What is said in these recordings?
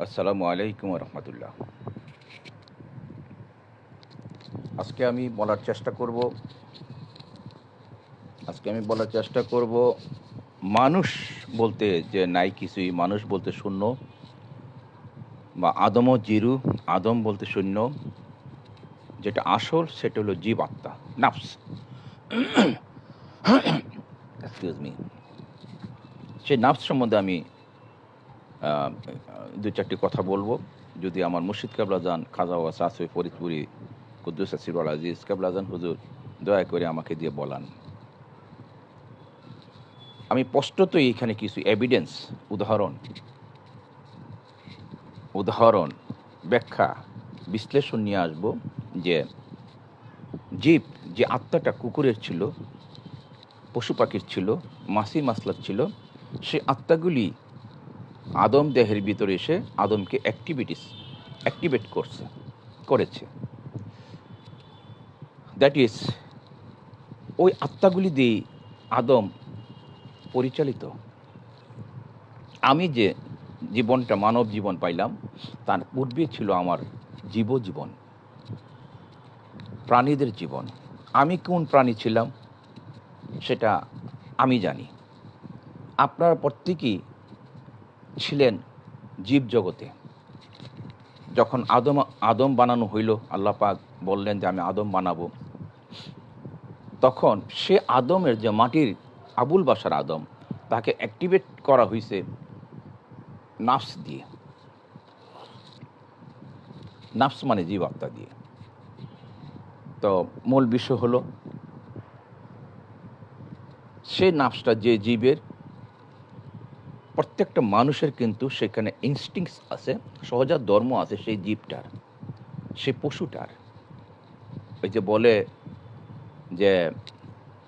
আসসালামু আলাইকুম রহমতুল্লাহ। আজকে আমি বলার চেষ্টা করব মানুষ বলতে যে নাই কিছুই, মানুষ বলতে শূন্য, বা আদম ও জিরু, আদম বলতে শূন্য, যেটা আসল সেটা হলো জীব আত্মা, নাফস। Excuse me. সেই নাফস সম্বন্ধে আমি দু চারটি কথা বলবো। যদি আমার মুর্শিদ কাবলা যান খাজা ওয়াস আসফ ফরিদপুরি কুদ্দুস আসিরুল আজিজ কাবলা যান হুজুর দয়া করে আমাকে দিয়ে বলান। আমি স্পষ্টত এখানে কিছু এভিডেন্স, উদাহরণ, ব্যাখ্যা, বিশ্লেষণ নিয়ে আসব যে জীব, যে আত্মাটা কুকুরের ছিল, পশু পাখির ছিল, মাছি মাসলার ছিল, সে আত্মাগুলি আদম দেহের ভিতরে এসে আদমকে অ্যাক্টিভেট করেছে। দ্যাট ইজ, ওই আত্মাগুলি দিয়ে আদম পরিচালিত। আমি যে জীবনটা, মানব জীবন পাইলাম, তার পূর্বে ছিল আমার জীবন, প্রাণীদের জীবন। আমি কোন প্রাণী ছিলাম সেটা আমি জানি। আপনারা প্রত্যেকেই ছিলেন জীব জগতে। যখন আদম বানানো হইল, আল্লাহ পাক বললেন যে আমি আদম বানাবো, তখন সে আদমের যে মাটির আবুল বাসার আদম, তাকে অ্যাক্টিভেট করা হয়েছে নাফস দিয়ে। নাফস মানে জীব আত্মা দিয়ে। তো মূল বিষয় হলো, সে নাফসটা যে জীবের, প্রত্যেকটা মানুষের কিন্তু সেখানে ইনস্টিংক্টস আছে, সহজাত ধর্ম আছে সেই জীবটার, সেই পশুটার। ওই যে বলে যে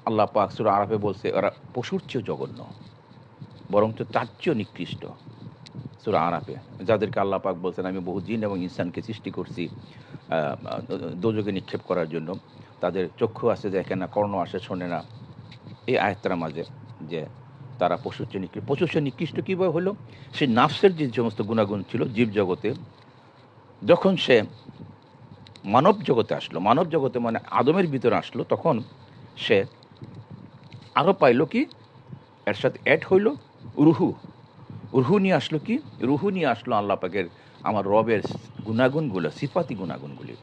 আল্লাহ পাক সূরা আরাফে বলছে ওরা পশুর চেয়েও জঘন্য, বরঞ্চ তার চেয়েও নিকৃষ্ট। সূরা আরাফে, যাদেরকে আল্লাহ পাক বলছেন আমি বহু জিন এবং ইনসানকে সৃষ্টি করছি দোজখে নিক্ষেপ করার জন্য, তাদের চক্ষু আছে দেখে না, কর্ণ আসে শোনে না। এই আয়াতটার মাঝে যে তারা পশুর চেয়ে নিকৃষ্ট। পশুর চেয়ে নিকৃষ্ট কীভাবে হলো? সেই নাফসের যে সমস্ত গুণাগুণ ছিল জীব জগতে, যখন সে মানব জগতে আসলো, মানব জগতে মানে আদমের ভিতরে আসলো, তখন সে আরও পাইল কি, এর সাথে অ্যাড হইল রুহু নিয়ে আসলো। কি রুহু নিয়ে আসলো? আল্লাহ পাকের, আমার রবের গুণাগুণগুলো, সিফাতি গুণাগুণগুলি,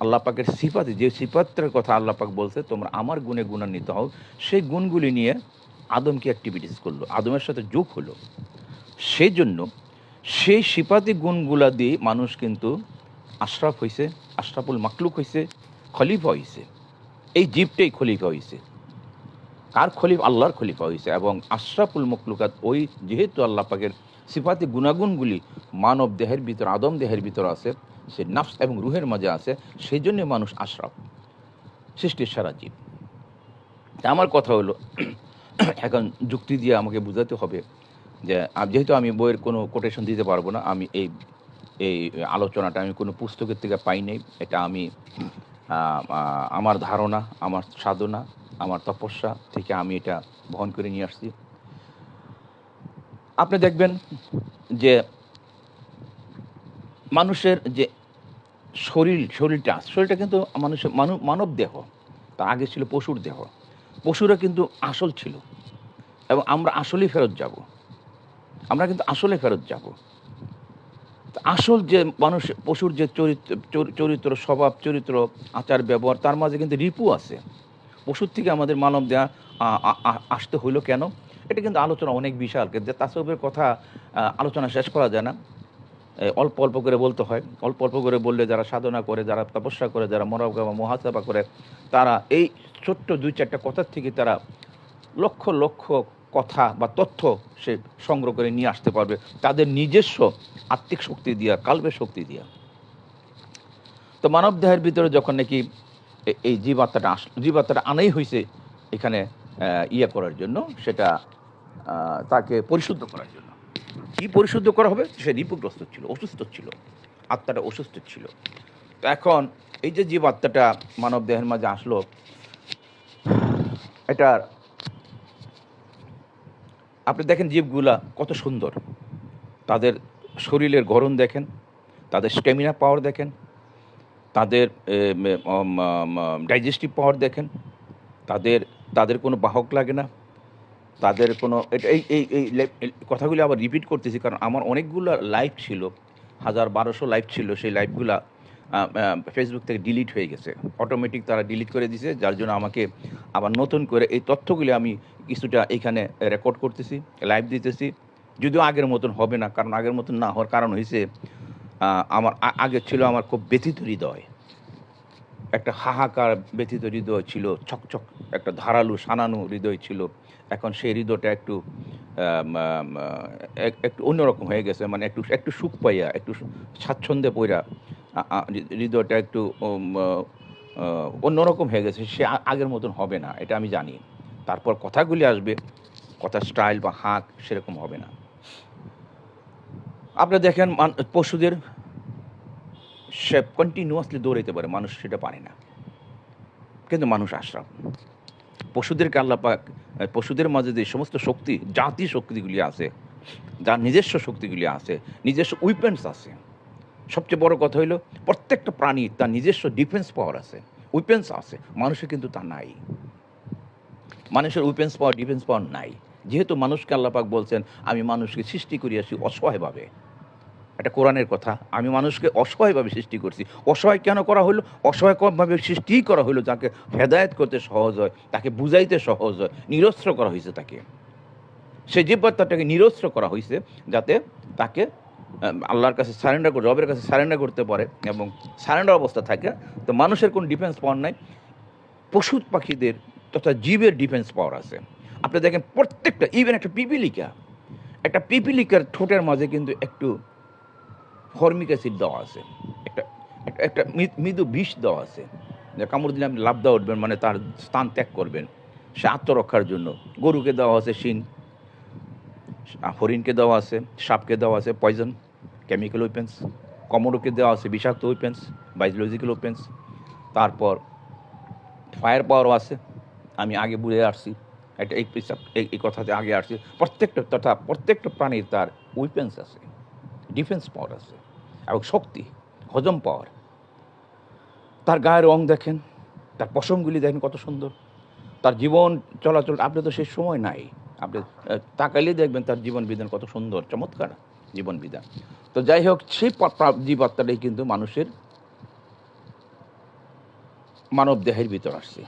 আল্লাহ পাকের সিফাতি, যে সিফাতের কথা আল্লাহ পাক বলছে তোমরা আমার গুণে গুণান্বিত হও, সেই গুণগুলি নিয়ে আদমকে অ্যাক্টিভিটিস করলো, আদমের সাথে যোগ হলো। সেই জন্য সেই সিফাতি গুণগুলা দিয়ে মানুষ কিন্তু আশরাফ হয়েছে, আশরাফুল মাকলুক হয়েছে, খলিফা হয়েছে। এই জীবটাই খলিফা হয়েছে। কার খলিফা? আল্লাহর খলিফা হয়েছে। এবং আশরাফুল মখলুকাত, ওই যেহেতু আল্লাহ পাকের সিফাতি গুণাগুণগুলি মানব দেহের ভিতর, আদম দেহের ভিতর আছে, সে নাফস এবং রুহের মাঝে আছে, সেই জন্যে মানুষ আশরাফ, সৃষ্টির সারা জীব। আমার কথা হলো, এখন যুক্তি দিয়ে আমাকে বোঝাতে হবে যে যেহেতু আমি বইয়ের কোনো কোটেশন দিতে পারবো না, আমি এই আলোচনাটা আমি কোনো পুস্তকের থেকে পাই নাই। এটা আমি আমার ধারণা, আমার সাধনা, আমার তপস্যা থেকে আমি এটা বহন করে নিয়ে আসছি। আপনি দেখবেন যে মানুষের যে শরীরটা কিন্তু মানুষের মানব দেহ, তার আগে ছিল পশুর দেহ। পশুরা কিন্তু আসল ছিল, এবং আমরা আসলেই ফেরত যাব। আমরা কিন্তু আসলে ফেরত যাব। আসল যে মানুষ, পশুর যে চরিত্র, স্বভাব, চরিত্র, আচার, ব্যবহার, তার মাঝে কিন্তু রিপু আছে। পশুর থেকে আমাদের মানব দেয়া আসতে হইলো কেন? এটা কিন্তু আলোচনা অনেক বিশাল, কিন্তু তাসব্বুফের কথা আলোচনা শেষ করা যায় না। অল্প অল্প করে বলতে হয়। অল্প অল্প করে বললে যারা সাধনা করে, যারা তপস্যা করে, যারা মুরাকাবা মুহাসাবা করে, তারা এই ছোট্ট 2-4টা কথার থেকে তারা লক্ষ লক্ষ কথা বা তথ্য সে সংগ্রহ করে নিয়ে আসতে পারবে, তাদের নিজস্ব আত্মিক শক্তি দিয়া, কাল্পের শক্তি দিয়া। তো মানব দেহের ভিতরে যখন নাকি এই জীবাত্মাটা আনাই হয়েছে এখানে করার জন্য, সেটা তাকে পরিশুদ্ধ করার জন্য। কি পরিশুদ্ধ করা হবে? সে রিপুগ্রস্ত ছিল, অসুস্থ ছিল, আত্মাটা অসুস্থ ছিল। তো এখন এই যে জীবাত্মাটা মানব দেহের মাঝে আসলো, এটার আপনি দেখেন জীবগুলা কত সুন্দর, তাদের শরীরের গড়ন দেখেন, তাদের স্ট্যামিনা পাওয়ার দেখেন, তাদের ডাইজেস্টিভ পাওয়ার দেখেন, তাদের তাদের কোনো বাহক লাগে না, তাদের কোনো এই কথাগুলি আবার রিপিট করতেছি কারণ আমার অনেকগুলো লাইভ ছিল, 1000-1200 লাইভ ছিল। সেই লাইভগুলা ফেসবুক থেকে ডিলিট হয়ে গেছে, অটোমেটিক তারা ডিলিট করে দিয়েছে, যার জন্য আমাকে আবার নতুন করে এই তথ্যগুলি আমি কিছুটা এখানে রেকর্ড করতেছি, লাইভ দিতেছি। যদিও আগের মতন হবে না, কারণ আগের মতন না হওয়ার কারণ হয়েছে আমার আগে ছিল আমার খুব ব্যথিত হৃদয়, একটা হাহাকার ব্যথিত হৃদয় ছিল, ছকছক একটা ধারালো সানানো হৃদয় ছিল। এখন সেই হৃদয়টা একটু একটু অন্যরকম হয়ে গেছে, মানে একটু একটু সুখ পাইয়া, একটু স্বাচ্ছন্দ্যে পইরা হৃদয়টা একটু অন্যরকম হয়ে গেছে। সে আগের মতন হবে না, এটা আমি জানি। তারপর কথাগুলি আসবে, কথা স্টাইল বা হাঁক সেরকম হবে না। আপনারা দেখেন পশুদের সে কন্টিনিউয়াসলি দৌড়াইতে পারে, মানুষ সেটা পারে না। কিন্তু মানুষ আশরাফ। পশুদেরকে আল্লাহ পাক পশুদের মাঝে যে সমস্ত শক্তি, জাতি শক্তিগুলি আছে, যার নিজস্ব শক্তিগুলি আছে, নিজস্ব উইপেন্স আছে। সবচেয়ে বড় কথা হইল প্রত্যেকটা প্রাণী তার নিজস্ব ডিফেন্স পাওয়ার আছে, উইপেন্স আছে। মানুষের কিন্তু তা নাই। মানুষের উইপেন্স পাওয়ার, ডিফেন্স পাওয়ার নাই। যেহেতু মানুষকে আল্লাহ পাক বলছেন, আমি মানুষকে সৃষ্টি করিয়াছি অসহায়ভাবে। এটা কোরআনের কথা। আমি মানুষকে অসহায়ভাবে সৃষ্টি করছি। অসহায় কেন করা হলো? অসহায়ভাবে সৃষ্টিই করা হলো যাকে হেদায়েত করতে সহজ হয়, তাকে বুঝাইতে সহজ হয়। নিরস্ত্র করা হয়েছে তাকে, সে জীবাত্মাটাকে নিরস্ত্র করা হয়েছে যাতে তাকে আল্লাহর কাছে সারেন্ডার করে, রবের কাছে সারেন্ডার করতে পারে এবং সারেন্ডার অবস্থা থাকে। তো মানুষের কোনো ডিফেন্স পাওয়ার নাই, পশু পাখিদের তথা জীবের ডিফেন্স পাওয়ার আছে। আপনি দেখেন প্রত্যেকটা, ইভেন একটা পিপিলিকার ঠোঁটের মাঝে কিন্তু একটু ফর্মিক অ্যাসিড দেওয়া আছে, একটা একটা মৃদু বিষ দেওয়া আছে, যে কামড় দিলে আপনি লাভ দেওয়া উঠবেন, মানে তার স্থান ত্যাগ করবেন সে আত্মরক্ষার জন্য। গরুকে দেওয়া আছে শিং, হরিণকে দেওয়া আছে, সাপকে দেওয়া আছে পয়জন কেমিক্যাল ওয়েপেন্স, কমোডোকে দেওয়া আছে বিষাক্ত ওয়েপেন্স, বায়োলজিক্যাল ওয়েপেন্স। তারপর ফায়ার পাওয়ারও আছে। আমি আগে বুঝে আসছি, একটা এই কথাতে আগে আসছি, প্রত্যেকটা প্রাণীর তার উইপেন্স আছে, ডিফেন্স পাওয়ার আছে এবং শক্তি, হজম পাওয়ার। তার গায়ের রং দেখেন, তার পশমগুলি দেখেন কত সুন্দর, তার জীবন চলাচল। আপনি তো সেই সময় নাই, আপনি তাকাইলেই দেখবেন তার জীবন বিধান কত সুন্দর, চমৎকার জীবন বিধান। তো যাই হোক, সেই জীবাত্মাটাই কিন্তু মানব দেহের ভিতর আসছে,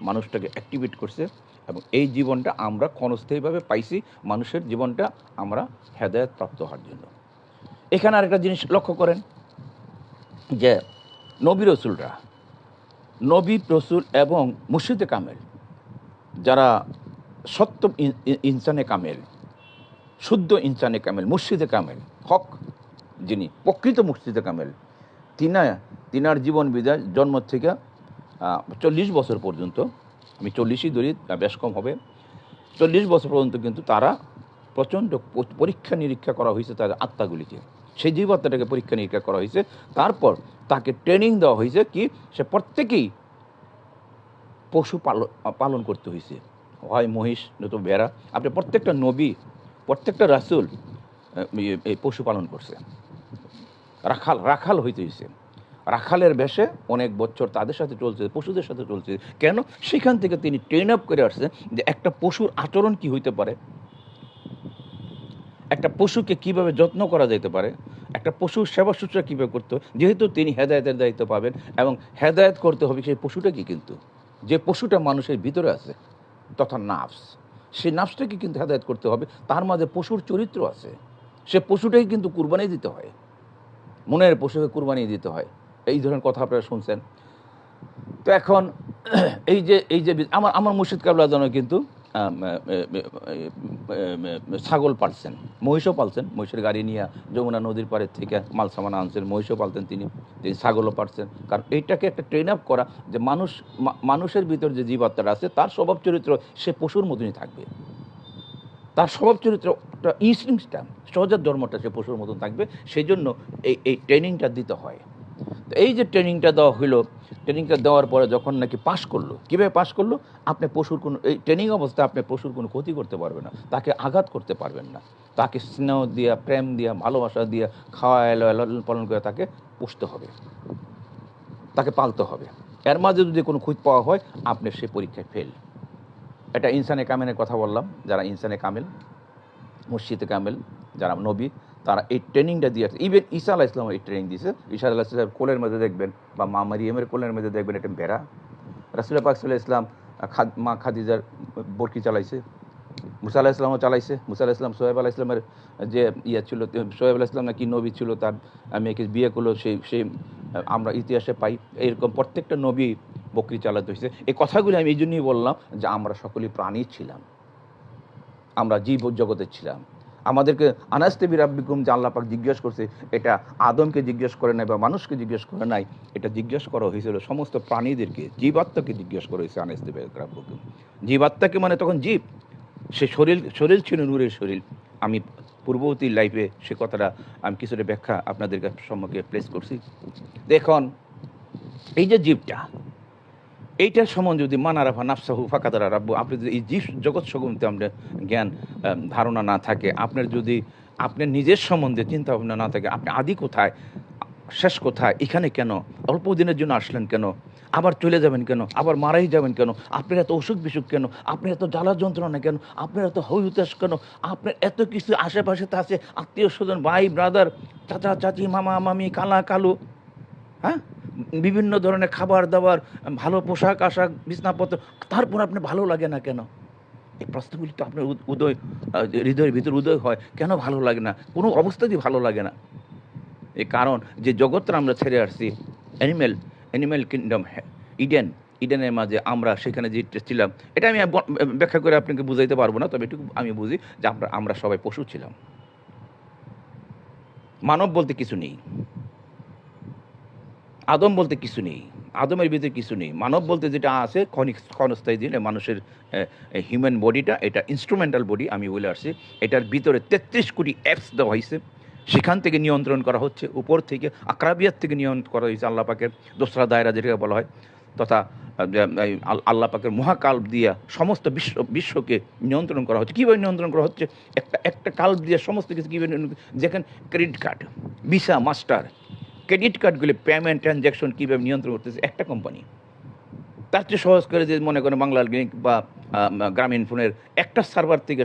মানুষটাকে অ্যাক্টিভেট করছে এবং এই জীবনটা আমরা ক্ষণস্থায়ীভাবে পাইছি। মানুষের জীবনটা আমরা হেদায়েত প্রাপ্ত হওয়ার জন্য। এখানে আরেকটা জিনিস লক্ষ্য করেন যে নবী রসুল এবং মুর্শিদে কামেল, যারা সত্য ইনসানে কামেল, শুদ্ধ ইনসানে কামেল, মুর্শিদে কামেল, হক যিনি প্রকৃত মুর্শিদে কামেল, তিনার জীবন বিদায় জন্ম থেকে 40 বছর পর্যন্ত, আমি 40ই ধরি, বেশ কম হবে, 40 বছর পর্যন্ত কিন্তু তারা প্রচণ্ড পরীক্ষা নিরীক্ষা করা হয়েছে তাদের আত্মাগুলিকে। সেই জীবাত্মাটাকে পরীক্ষা নিরীক্ষা করা হয়েছে। তারপর তাকে ট্রেনিং দেওয়া হয়েছে কি সে প্রত্যেকেই পশু পালন করতে হয়েছে, হয় মহিষ নয়তো ভেড়া। আপনি প্রত্যেকটা নবী, প্রত্যেকটা রাসূল এই পশু পালন করছে, রাখাল হইতে হয়েছে। রাখালের বেশে অনেক বছর তাদের সাথে চলছে, পশুদের সাথে চলছে। কেন? সেখান থেকে তিনি ট্রেন আপ করে আসছেন যে একটা পশুর আচরণ কি হইতে পারে, একটা পশুকে কিভাবে যত্ন করা যেতে পারে, একটা পশুর সেবা শুশ্রূষা কীভাবে করতে হয়। যেহেতু তিনি হেদায়েতের দায়িত্ব পাবেন এবং হেদায়েত করতে হবে সেই পশুটাকে, কিন্তু যে পশুটা মানুষের ভিতরে আছে তথা নাফস, সেই নাফসটাকে কিন্তু হেদায়েত করতে হবে। তার মাঝে পশুর চরিত্র আছে, সে পশুটাকে কিন্তু কুরবানি দিতে হয়, মনের পশুকে কুরবানি দিতে হয়। এই ধরনের কথা আপনারা শুনছেন। তো এখন এই যে আমার মুর্শিদ কাবলা যেন কিন্তু ছাগল পালছেন, মহিষও পালছেন, মহিষের গাড়ি নিয়ে যমুনা নদীর পাড়ের থেকে মাল সামান আনছেন, মহিষও পালতেন তিনি ছাগলও পালছেন। কারণ এইটাকে একটা ট্রেন আপ করা যে মানুষের ভিতর যে জীবাত্মাটা আছে তার স্বভাব চরিত্র সে পশুর মতনই থাকবে, তার স্বভাব চরিত্রটা, ইনস্টিংক্টটা, সহজাত ধর্মটা সে পশুর মতন থাকবে। সেই জন্য এই ট্রেনিংটা দিতে হয়। তো এই যে ট্রেনিংটা দেওয়া হলো, ট্রেনিংটা দেওয়ার পরে যখন নাকি পাশ করলো, কীভাবে পাশ করলো, আপনি পশুর কোনো, এই ট্রেনিং অবস্থায় আপনি পশুর কোনো ক্ষতি করতে পারবেন না, তাকে আঘাত করতে পারবেন না, তাকে স্নেহ দিয়া, প্রেম দিয়া, ভালোবাসা দিয়া, খাওয়ায় লালন পালন করে তাকে পুষতে হবে, তাকে পালতে হবে। এর মাঝে যদি কোনো খুঁত পাওয়া হয়, আপনি সে পরীক্ষায় ফেল। এটা ইনসানে কামেলের কথা বললাম। যারা ইনসানে কামেল, মুর্শিদে কামেল, যারা নবী, তারা এই ট্রেনিংটা দিয়ে আসছে। ইভেন ঈসা আলাইহিস সালাম এই ট্রেনিং দিয়েছে। ঈসা আলাইহিস সালামের কোলের মধ্যে দেখবেন, বা মা মারিয়ামের কোলের মধ্যে দেখবেন একটা ভেড়া। রাসূল পাক সাল্লাল্লাহু আলাইহি ওয়াসাল্লাম মা খাদিজার বরকি চালাইছে, মুসা আলাইহিস সালামও চালাইছে। মুসা আলাইহিস সালাম সোহেব আলাইহিস সালামের যে ছিল, সোহেব আলাইহিস সালাম নাকি নবী ছিল, তার মেয়েকে বিয়ে করলো, সেই আমরা ইতিহাসে পাই। এরকম প্রত্যেকটা নবী বকরি চালাতে হয়েছে। এই কথাগুলি আমি এই জন্যই বললাম যে আমরা সকলেই প্রাণী ছিলাম, আমরা জীব জগতের ছিলাম। আমাদেরকে আনাস্তে বিরাব্বিকুম যে আল্লাহ পাক জিজ্ঞেস করছে, এটা আদমকে জিজ্ঞেস করে নাই বা মানুষকে জিজ্ঞেস করে নাই, এটা জিজ্ঞেস করা হয়েছিল সমস্ত প্রাণীদেরকে, জীবাত্মাকে জিজ্ঞেস করা হয়েছে। আনাস্তে বিরাব্বিকুম, জীবাত্মাকে মানে তখন জীব, সে শরীর ছিল নূরের শরীর। আমি পূর্ববর্তী লাইফে সে কথাটা আমি কিছুটা ব্যাখ্যা আপনাদের সম্মুখে প্লেস করছি। দেখুন, এই যে জীবটা, এইটার সম্বন্ধে যদি মানারাফা নাফসাহু ফাকাদারা রাব্বু, আপনি যদি এই জীব জগৎ সম্বন্ধে আপনার জ্ঞান ধারণা না থাকে, আপনার যদি আপনার নিজের সম্বন্ধে চিন্তা ভাবনা না থাকে, আপনি আদি কোথায়, শেষ কোথায়, এখানে কেন, অল্প দিনের জন্য আসলেন কেন, আবার চলে যাবেন কেন, আবার মারাই যাবেন কেন, আপনার এত অসুখ বিসুখ কেন, আপনার এত জ্বালা যন্ত্রণা কেন, আপনার এত হইতাস কেন, আপনার এত কিছু আশেপাশে তা আছে, আত্মীয় স্বজন, ভাই ব্রাদার, চাচা চাচি, মামা মামি, কালা কালু, হ্যাঁ, বিভিন্ন ধরনের খাবার দাবার, ভালো পোশাক আশাক, বিছনাপত্র, তারপর আপনি ভালো লাগে না কেন? এই প্রশ্নগুলি তো আপনার হৃদয়ের ভিতর উদয় হয়, কেন ভালো লাগে না, কোনো অবস্থাতেই ভালো লাগে না। এই কারণ যে জগৎটা আমরা ছেড়ে আসছি, অ্যানিম্যাল কিংডম, ইডেনের মাঝে আমরা সেখানে যে ছিলাম, এটা আমি ব্যাখ্যা করে আপনাকে বুঝাইতে পারবো না, তবে এটুকু আমি বুঝি যে আমরা সবাই পশু ছিলাম। মানব বলতে কিছু নেই, আদম বলতে কিছু নেই, আদমের ভিতরে কিছু নেই। মানব বলতে যেটা আছে ক্ষণস্থায়ী দিন, মানুষের হিউম্যান বডিটা, এটা ইনস্ট্রুমেন্টাল বডি, আমি বলে আসছি। এটার ভিতরে 33 কোটি অ্যাপস দেওয়া হয়েছে, সেখান থেকে নিয়ন্ত্রণ করা হচ্ছে, উপর থেকে আকরাবিয়াত থেকে নিয়ন্ত্রণ করা হয়েছে। আল্লাহ পাকের দোসরা দায়রা যেটাকে বলা হয়, তথা আল্লাহ পাকের মহাকাল্প দিয়া সমস্ত বিশ্বকে নিয়ন্ত্রণ করা হচ্ছে। কীভাবে নিয়ন্ত্রণ করা হচ্ছে? একটা কাল্প দিয়ে সমস্ত কিছু কীভাবে, যেখানে credit card, Visa, master, credit কার্ডগুলি পেমেন্ট ট্রানজ্যাকশন কীভাবে নিয়ন্ত্রণ করতেছে একটা কোম্পানি। তার চেয়ে সহজ করে যে মনে করেন বাংলার লিঙ্ক বা গ্রামীণ ফোনের একটা সার্ভার থেকে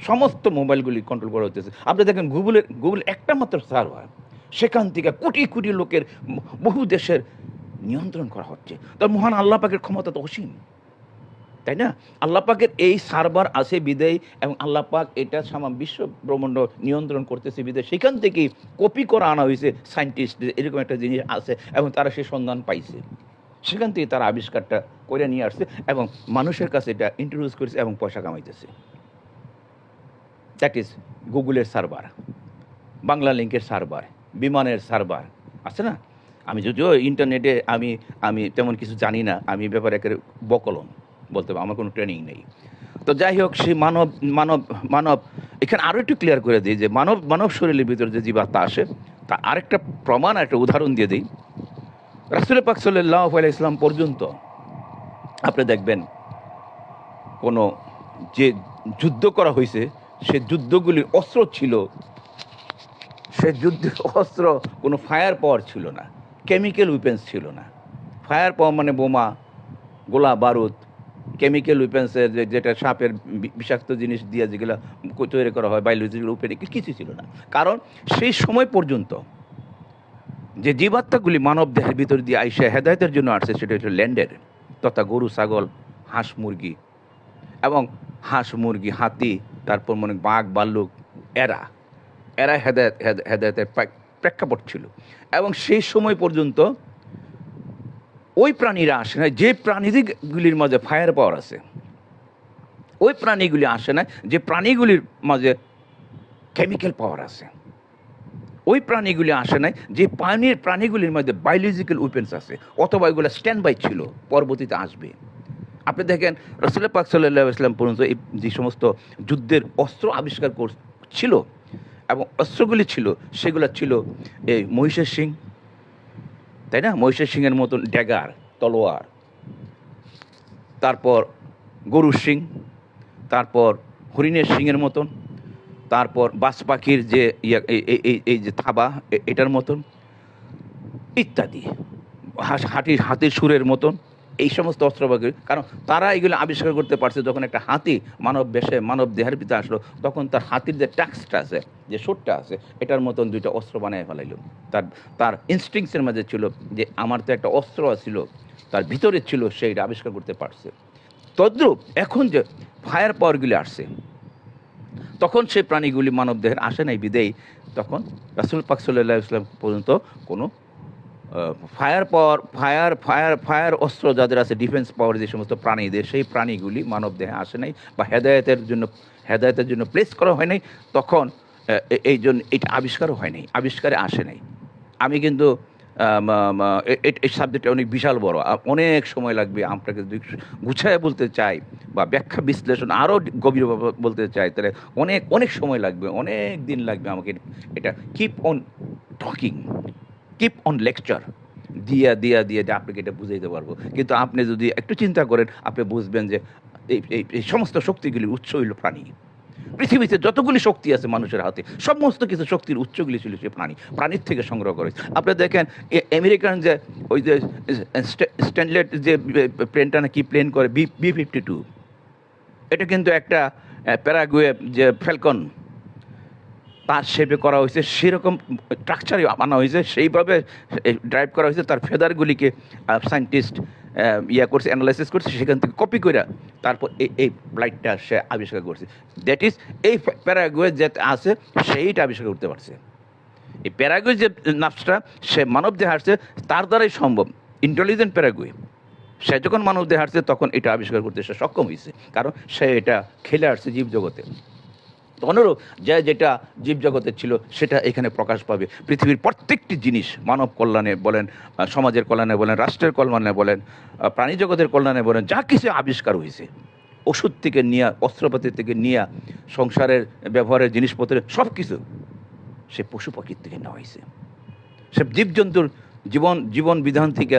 সমস্ত মোবাইলগুলি কন্ট্রোল করা হতেছে। আপনি দেখেন গুগল একটা মাত্র সার্ভার, সেখান থেকে কোটি কোটি লোকের, বহু দেশের নিয়ন্ত্রণ করা হচ্ছে। তার মহান আল্লাহ পাকের ক্ষমতা তো অসীম, তাই না? আল্লাহ পাকের এই সার্ভার আছে বিদেয়, এবং আল্লাহ পাক এটা সারা বিশ্ব ব্রহ্মাণ্ড নিয়ন্ত্রণ করতেছে বিদেয়। সেখান থেকেই কপি করা আনা হয়েছে সায়েন্টিস্টদের, এরকম একটা জিনিস আছে, এবং তারা সেই সন্ধান পাইছে, সেখান থেকে তারা আবিষ্কারটা করে নিয়ে আসছে এবং মানুষের কাছে এটা ইন্ট্রোডিউস করেছে এবং পয়সা কামাইতেছে। দ্যাট ইজ গুগলের সার্ভার, বাংলা লিঙ্কের সার্ভার, বিমানের সার্ভার আছে না? আমি যদিও ইন্টারনেটে আমি তেমন কিছু জানি না, আমি ব্যাপারে একেবারে বকলম বলতে পারবো, আমার কোনো ট্রেনিং নেই। তো যাই হোক, সেই মানব এখানে আরও একটু ক্লিয়ার করে দিই যে মানব শরীরের ভিতরে যে জীবাত্মা আসে, তা আরেকটা প্রমাণ, একটা উদাহরণ দিয়ে দিই। রাসূল পাক সাল্লাল্লাহু আলাইহি ওয়াসাল্লাম পর্যন্ত আপনি দেখবেন কোনো যে যুদ্ধ করা হয়েছে, সে যুদ্ধগুলির অস্ত্র ছিল, সে যুদ্ধের অস্ত্র কোনো ফায়ার পাওয়ার ছিল না, কেমিক্যাল উইপেন্স ছিল না। ফায়ার পাওয়ার মানে বোমা, গোলা বারুদ, কেমিক্যাল উইপেন্সের যেটা সাপের বিষাক্ত জিনিস দিয়ে যেগুলো তৈরি করা হয়, বায়োলজিক্যাল উইপেন, কিছু ছিল না। কারণ সেই সময় পর্যন্ত যে জীবাত্মাগুলি মানব দেহের ভিতর দিয়ে আইসে হেদায়েতের জন্য আসছে, সেটা হচ্ছে ল্যান্ডের, তথা গরু, ছাগল, হাঁস মুরগি, এবং হাঁস মুরগি, হাতি, তারপর মনে বাঘ, ভাল্লুক, এরা হেদায়েতের প্রেক্ষাপট ছিল। এবং সেই সময় পর্যন্ত ওই প্রাণীরা আসে না যে প্রাণীগুলির মাঝে ফায়ার পাওয়ার আছে, ওই প্রাণীগুলি আসে না যে প্রাণীগুলির মাঝে কেমিক্যাল পাওয়ার আছে, ওই প্রাণীগুলি আসে নাই যে প্রাণীগুলির মধ্যে বায়োলজিক্যাল উইপেন্স আছে, অথবা এগুলো স্ট্যান্ড বাই ছিল, পরবর্তীতে আসবে। আপনি দেখেন রাসূল পাক সাল্লাল্লাহু আলাইহি ওয়াসাল্লাম পর্যন্ত এই যে সমস্ত যুদ্ধের অস্ত্র আবিষ্কার ছিল, এবং অস্ত্রগুলি ছিল, সেগুলো ছিল এই মহিষের শিং, তাই না? মহিষের শিংয়ের মতন ড্যাগার, তলোয়ার, তারপর গরুর শিং, তারপর হরিণের শিংয়ের মতন, তারপর বাজ পাখির যে এই যে থাবা এটার মতন ইত্যাদি, হাতির সুরের মতন এই সমস্ত অস্ত্রবাগি, কারণ তারা এগুলো আবিষ্কার করতে পারছে যখন একটা হাতি মানব বেশে মানব দেহের ভিতরে আসলো, তখন তার হাতির যে ট্যাক্সটা আছে, যে সুরটা আছে, এটার মতন দুইটা অস্ত্র বানিয়ে ফেলাইল। তার তার ইনস্টিংসের মাঝে ছিল যে আমার তো একটা অস্ত্র ছিল, তার ভিতরে ছিল, সেইটা আবিষ্কার করতে পারছে। তদ্রূপ এখন যে ফায়ার পাওয়ারগুলি আসছে, তখন সেই প্রাণীগুলি মানব দেহের আসে নাই বিদেয়ী তখন রাসূল পাক সাল্লাল্লাহু আলাইহি ওয়াসাল্লাম পর্যন্ত কোনো ফায়ার পাওয়ার ফায়ার অস্ত্র যাদের আছে, ডিফেন্স পাওয়ার যে সমস্ত প্রাণীদের, সেই প্রাণীগুলি মানব দেহে আসে নাই বা হেদায়েতের জন্য প্লেস করা হয় নাই। তখন এই জন্য এটা আবিষ্কারও হয় নাই, আবিষ্কারে আসে নাই। আমি কিন্তু এই সাবজেক্টটা অনেক বিশাল বড়, অনেক সময় লাগবে। আপনাকে যদি গুছায় বলতে চাই বা ব্যাখ্যা বিশ্লেষণ আরও গভীরভাবে বলতে চাই, তাহলে অনেক অনেক সময় লাগবে, অনেক দিন লাগবে আমাকে। এটা keep on talking, keep on lecture দিয়া দিয়া দিয়ে যে আপনাকে এটা বুঝাইতে পারবো। কিন্তু আপনি যদি একটু চিন্তা করেন, আপনি বুঝবেন যে এই সমস্ত শক্তিগুলির উৎস হইল প্রাণী। পৃথিবীতে যতগুলি শক্তি আছে মানুষের হাতে, সমস্ত কিছু শক্তির উৎসগুলি ছিল সে প্রাণীর থেকে সংগ্রহ করে। আপনি দেখেন আমেরিকান যে ওই যে স্ট্যানলেট যে প্লেনটা না কি প্লেন করে, B-52, এটা কিন্তু একটা প্যারাগুয়ে যে ফ্যালকন তার শেপে করা হয়েছে, সেরকম স্ট্রাকচারে আনা হয়েছে, সেইভাবে ড্রাইভ করা হয়েছে। তার ফেদারগুলিকে সায়েন্টিস্ট করছে, অ্যানালাইসিস করছে, সেখান থেকে কপি করে তারপর এই ফ্লাইটটা সে আবিষ্কার করছে। দ্যাট ইজ এই প্যারাগুয়ে যে আছে সেইটা আবিষ্কার করতে পারছে। এই প্যারাগুয়ে যে নার্ভসটা সে মানব দেহে আসছে, তার দ্বারাই সম্ভব। ইন্টেলিজেন্ট প্যারাগুয়ে সে যখন মানব দেহে আসছে তখন এটা আবিষ্কার করতে সে সক্ষম হয়েছে, কারণ সে এটা খেলে আসছে জীবজগতে। অনুরূপ যেটা জীবজগতের ছিল সেটা এখানে প্রকাশ পাবে। পৃথিবীর প্রত্যেকটি জিনিস, মানব কল্যাণে বলেন, সমাজের কল্যাণে বলেন, রাষ্ট্রের কল্যাণে বলেন, প্রাণী জগতের কল্যাণে বলেন, যা কিছু আবিষ্কার হয়েছে, ওষুধ থেকে নিয়ে, অস্ত্রপাতি থেকে নিয়ে, সংসারের ব্যবহারের জিনিসপত্রের সব কিছু সে পশু পাখির থেকে নেওয়া হয়েছে। সে জীবজন্তুর জীবন বিধান থেকে,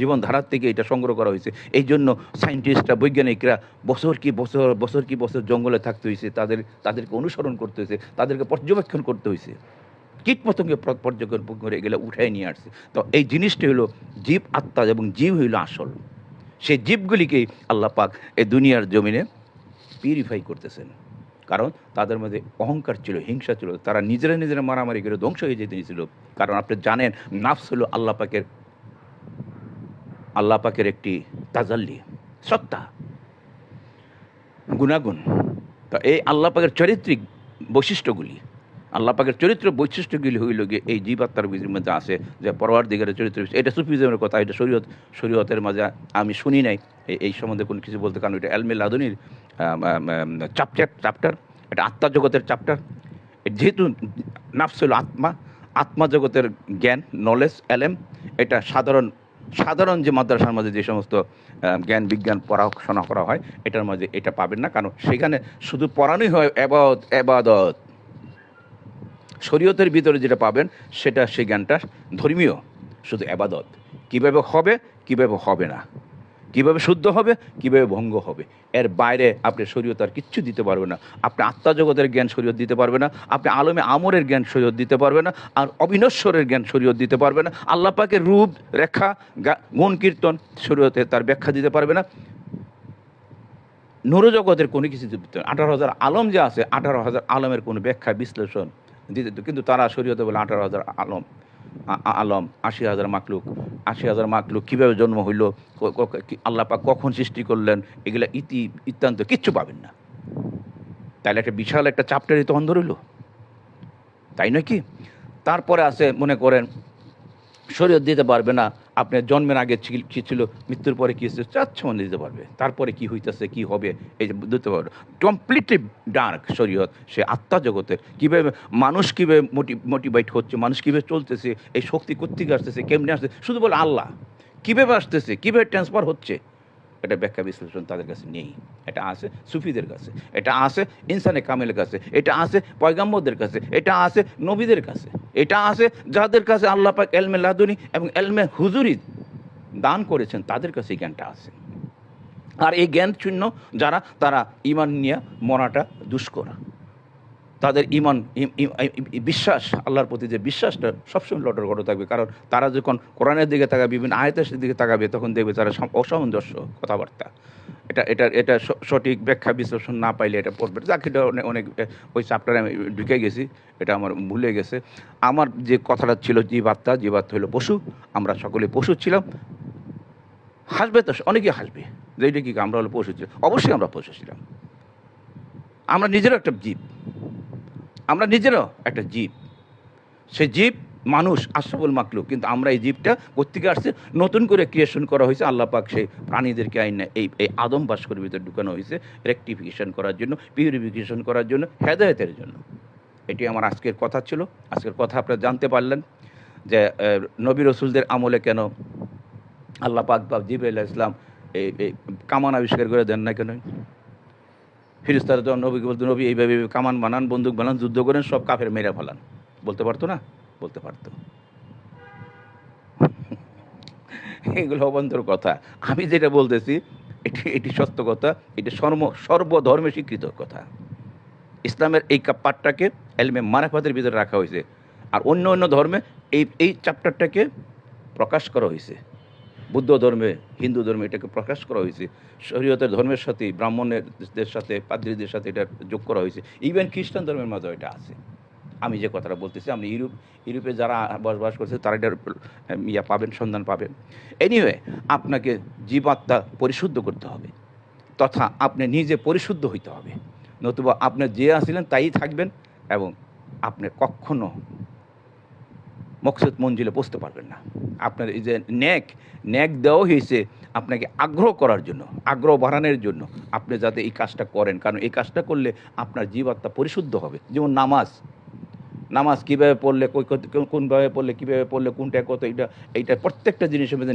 জীবনধারার থেকে এটা সংগ্রহ করা হয়েছে। এই জন্য সায়েন্টিস্টরা, বৈজ্ঞানিকরা বছর কি বছর জঙ্গলে থাকতে হয়েছে, তাদেরকে অনুসরণ করতে হয়েছে, তাদেরকে পর্যবেক্ষণ করতে হয়েছে, কীট পতঙ্গে পর্যবেক্ষণ করে এগুলো উঠাই নিয়ে আসছে। তো এই জিনিসটা হলো জীব আত্মা, এবং জীব হইল আসল। সেই জীবগুলিকেই আল্লাহ পাক এই দুনিয়ার জমিনে পিউরিফাই করতেছেন, কারণ তাদের মধ্যে অহংকার ছিল, হিংসা ছিল, তারা নিজেরা মারামারি করে ধ্বংস হয়ে যেতে নিয়েছিল। কারণ আপনি জানেন, নাফস হলো আল্লাহ পাকের একটি তাজাল্লি, সত্তা, গুণাগুণ। তা এই আল্লাহ পাকের চারিত্রিক বৈশিষ্ট্যগুলি, আল্লাহ পাকের চরিত্র বৈশিষ্ট্যগুলি হইল গিয়ে এই জীবাত্মার মধ্যে আছে, যে পরওয়ারদিগারের চরিত্র। এটা সুফিজমের কথা, এটা শরীয়তের মাঝে আমি শুনি নাই এই সম্বন্ধে কোনো কিছু বলতে, কারণ এটা এলমে লাদুনির চ্যাপ্টার, এটা আত্মা জগতের চ্যাপ্টার। যেহেতু নাফস হল আত্মা জগতের জ্ঞান, নলেজ, এলেম, এটা সাধারণ যে মাদ্রাসার মাঝে যে সমস্ত জ্ঞান বিজ্ঞান পড়াশোনা করা হয়, এটার মাঝে এটা পাবেন না। কারণ সেখানে শুধু পড়ানোই হয় এবাদত। শরীয়তের ভিতরে যেটা পাবেন সেটা, সেই জ্ঞানটা ধর্মীয়, শুধু এবাদত। কীভাবে হবে, কীভাবে হবে না, কীভাবে শুদ্ধ হবে, কীভাবে ভঙ্গ হবে, এর বাইরে আপনি শরীয়ত আর কিচ্ছু দিতে পারবে না। আপনি আত্মাজগতের জ্ঞান শরীয়ত দিতে পারবে না, আপনি আলমে আমরের জ্ঞান শরীয়ত দিতে পারবে না, আর অবিনশ্বরের জ্ঞান শরীয়ত দিতে পারবে না। আল্লাহ পাকের রূপ রেখা গুণ কীর্তন শরীয়তে তার ব্যাখ্যা দিতে পারবে না। নূরজগতের কোনো কিছু দিতে, 18,000 আলম যে আছে, 18,000 আলমের কোনো ব্যাখ্যা বিশ্লেষণ দিতে, কিন্তু তারা শরীয়তে বলে 18,000 আলম, 80,000 মাকলুক কীভাবে জন্ম হইল, আল্লাহ পাক কখন সৃষ্টি করলেন, এগুলা ইত্যান্ত কিচ্ছু পাবেন না। তাহলে একটা বিশাল একটা চ্যাপ্টারই তখন ধরিল, তাই নয় কি? তারপরে আছে, মনে করেন শরীয়ত দিতে পারবে না আপনার জন্মের আগে কী ছিল, মৃত্যুর পরে কী হচ্ছে, চাচ্ছে মনে দিতে পারবে। তারপরে কি হইতেছে, কি হবে, এই যে দিতে পারবে। কমপ্লিটলি ডার্ক শরীয়ত। সে আত্মা জগতের কীভাবে মানুষ কীভাবে মোটিভেট হচ্ছে, মানুষ কীভাবে চলতেছে, এই শক্তি কোত্থেকে আসতেছে, কেমনে আসতেছে, শুধু বলে আল্লাহ কীভাবে আসতেছে, কীভাবে ট্রান্সফার হচ্ছে, এটা ব্যাখ্যা বিশ্লেষণ তাদের কাছে নেই। এটা আছে সুফিদের কাছে, এটা আছে ইনসানে কামেলের কাছে, এটা আছে পয়গাম্বরদের কাছে, এটা আছে নবীদের কাছে, এটা আছে যাদের কাছে আল্লাহ পাক এলমে লাদুনি এবং এলমে হুজুরি দান করেছেন, তাদের কাছে এই জ্ঞানটা আছে। আর এই জ্ঞান শূন্য যারা, তারা ইমান নিয়ে মরাটা দুষ্কর। তাদের ইমান বিশ্বাস, আল্লাহর প্রতি যে বিশ্বাসটা সবসময় লটরগট থাকবে। কারণ তারা যখন কোরআনের দিকে তাকাবে, বিভিন্ন আয়াতের দিকে তাকাবে, তখন দেখবে তারা অসামঞ্জস্য কথাবার্তা। এটা সঠিক ব্যাখ্যা বিশ্লেষণ না পাইলে এটা পড়বে। যাকে এটা অনেক ওই চ্যাপ্টারে আমি ঢুকে গেছি, এটা আমার ভুলে গেছে। আমার যে কথাটা ছিল জীবাত্মা হলো পশু, আমরা সকলে পশু ছিলাম। হাসবে তো অনেকেই হাসবে যে এটা কি আমরা হলো পশু ছিলাম। অবশ্যই আমরা পশু ছিলাম, আমরা নিজেরও একটা জীব, আমরা নিজেরও একটা জীব। সে জীব মানুষ, আশরাফুল মাখলুক, কিন্তু আমরা এই জীবটা কোত্থেকে আসছে, নতুন করে ক্রিয়েশন করা হয়েছে। আল্লাহ পাক সেই প্রাণীদেরকে আইন এই আদম ভাস্করের ভিতরে ঢুকানো হয়েছে রেকটিফিকেশন করার জন্য, পিউরিফিকেশন করার জন্য, হেদায়েতের জন্য। এটি আমার আজকের কথা ছিল। আজকের কথা আপনারা জানতে পারলেন যে নবী রসুলদের আমলে কেন আল্লাহ পাক বা জিবরাইল আলাইহিস সালাম এই কামান আবিষ্কার করে দেন না কেন। ফিরিস্তারা যখন নবীকে বলতো, নবী এইভাবে কামান বানান, বন্দুক বানান, যুদ্ধ করেন, সব কাফের মেরে ফেলান, বলতে পারতো না? বলতে পারতো। এগুলো অবান্তর কথা। আমি যেটা বলতেছি এটি সত্য কথা, এটি সর্বধর্মে স্বীকৃত কথা। ইসলামের এই পাঠটাকে এলমে মারাফাতের ভিতরে রাখা হয়েছে, আর অন্য অন্য ধর্মে এই চ্যাপ্টারটাকে প্রকাশ করা হয়েছে। বুদ্ধ ধর্মে, হিন্দু ধর্মে এটাকে প্রকাশ করা হয়েছে। শরীয়তের ধর্মের সাথে, ব্রাহ্মণদের সাথে, পাদ্রীদের সাথে এটা যোগ করা হয়েছে। ইভেন খ্রিস্টান ধর্মের মাঝেও এটা আছে। আমি যে কথাটা বলতেছি, আপনি ইউরোপে যারা বসবাস করছে তারা এটার পাবেন, সন্ধান পাবেন। এনিওয়ে, আপনাকে জীবাত্মা পরিশুদ্ধ করতে হবে, তথা আপনি নিজে পরিশুদ্ধ হইতে হবে। নতুবা আপনি যে আসিলেন তাই থাকবেন, এবং আপনি কখনো মকসুদ মঞ্জিলে পৌঁছতে পারবেন না। আপনার এই যে ন্যাক দেওয়া হয়েছে আপনাকে আগ্রহ করার জন্য, আগ্রহ বাড়ানোর জন্য, আপনি যাতে এই কাজটা করেন। কারণ এই কাজটা করলে আপনার জীবাত্মা পরিশুদ্ধ হবে। যেমন নামাজ কীভাবে পড়লে, কোনভাবে পড়লে, কীভাবে পড়লে, কোনটা কত, এইটা প্রত্যেকটা জিনিসের মধ্যে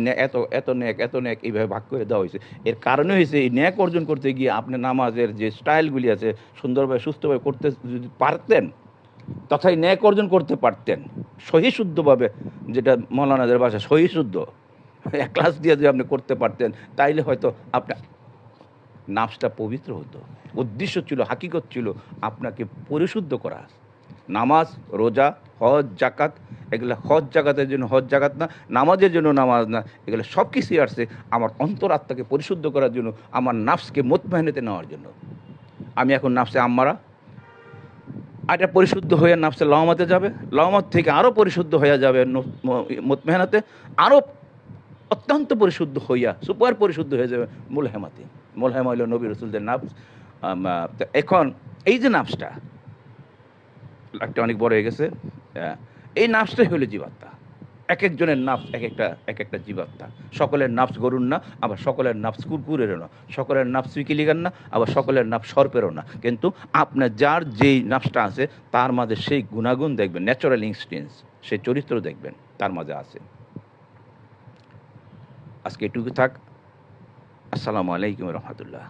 এত ন্যাক এইভাবে ভাগ করে দেওয়া হয়েছে। এর কারণে হয়েছে এই ন্যাক অর্জন করতে গিয়ে আপনি নামাজের যে স্টাইলগুলি আছে সুন্দরভাবে, সুস্থভাবে করতে যদি পারতেন, তথাই ন্যাক অর্জন করতে পারতেন সহিশুদ্ধভাবে, যেটা মৌলানাদের ভাষা সহিশুদ্ধ, এক ক্লাস দিয়ে যদি আপনি করতে পারতেন, তাইলে হয়তো আপনার নাফসটা পবিত্র হতো। উদ্দেশ্য ছিল, হাকিকত ছিল আপনাকে পরিশুদ্ধ করা। নামাজ, রোজা, হজ, জাকাত, এগুলো হজ জাকাতের জন্য হজ জাকাত না, নামাজের জন্য নামাজ না, এগুলো সব কিছুই আসছে আমার অন্তরাত্মাকে পরিশুদ্ধ করার জন্য, আমার নাফসকে মুতমাইনাতে নেওয়ার জন্য। আমি এখন নাফসে আম্মারা, এটা পরিশুদ্ধ হয়ে নাফসে লাওমাতে যাবে, লাওমাত থেকে আরও পরিশুদ্ধ হয়ে যাবে মুতমাইনাতে, আরও অত্যন্ত পরিশুদ্ধ হইয়া সুপার পরিশুদ্ধ হয়ে যাবে মুলহেমাতে। মুলহেমা হইল নবী রসুলদের নাফস। এখন এই যে নাফসটা একটা অনেক বড় হয়ে গেছে, এই নাফসটাই হইল জীবাত্মা। এক একজনের নাফস এক একটা জীবাত্মা। সকলের নাফস গরুর না, আবার সকলের নাফস কুকুরেরও না, সকলের নাফস সুইকিলিগার না, আবার সকলের নাফস সর্পেরও না। কিন্তু আপনার যার যেই নাফসটা আছে তার মাঝে সেই গুণাগুণ দেখবেন, ন্যাচারাল ইনস্টিংক্টস, সেই চরিত্র দেখবেন তার মাঝে আছে। আজকে এটুকু থাক। আসসালামু আলাইকুম রহমতুল্লাহ।